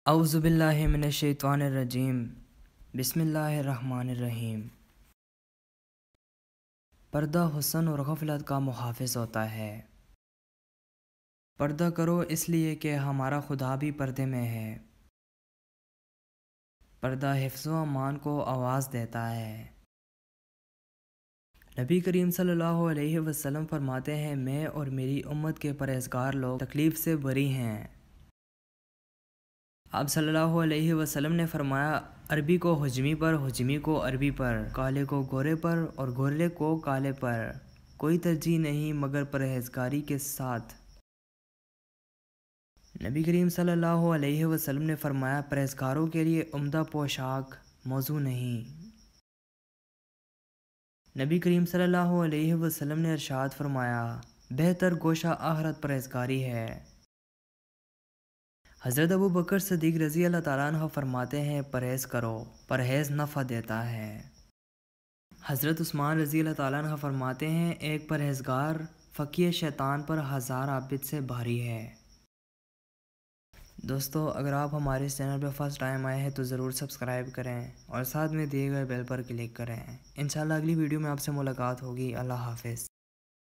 اعوذ باللہ من الشیطان الرجیم بسم اللہ الرحمن الرحیم۔ پردہ حسن اور غفلت کا محافظ ہوتا ہے۔ پردہ کرو اس لیے کہ ہمارا خدا بھی پردے میں ہے۔ پردہ حفظ و امان کو آواز دیتا ہے۔ نبی کریم صلی اللہ علیہ وسلم فرماتے ہیں، میں اور میری امت کے پرہیزگار لوگ تکلیف سے بری ہیں۔ آپ صلی اللہ علیہ وسلم نے فرمایا، عربی کو حجمی پر، حجمی کو عربی پر، کالے کو گورے پر اور گورے کو کالے پر کوئی ترجیح نہیں مگر پرہیزگاری کے ساتھ۔ نبی کریم صلی اللہ علیہ وسلم نے فرمایا، پرہیزگاروں کے لیے عمدہ پوشاک موضوع نہیں۔ نبی کریم صلی اللہ علیہ وسلم نے ارشاد فرمایا، بہتر گوشہ آخرت پرہیزگاری ہے۔ حضرت ابو بکر صدیق رضی اللہ تعالیٰ عنہ فرماتے ہیں، پرہیز کرو، پرہیز نفع دیتا ہے۔ حضرت عثمان رضی اللہ تعالیٰ عنہ فرماتے ہیں، ایک پرہیزگار فقیہ شیطان پر 1000 عابد سے بھاری ہے۔ دوستو، اگر آپ ہمارے اس چینل پہ فرسٹ ٹائم آئے ہیں تو ضرور سبسکرائب کریں اور ساتھ میں دیے گئے بیل پر کلک کریں۔ انشاءاللہ اگلی ویڈیو میں آپ سے ملاقات ہوگی۔ اللہ حافظ۔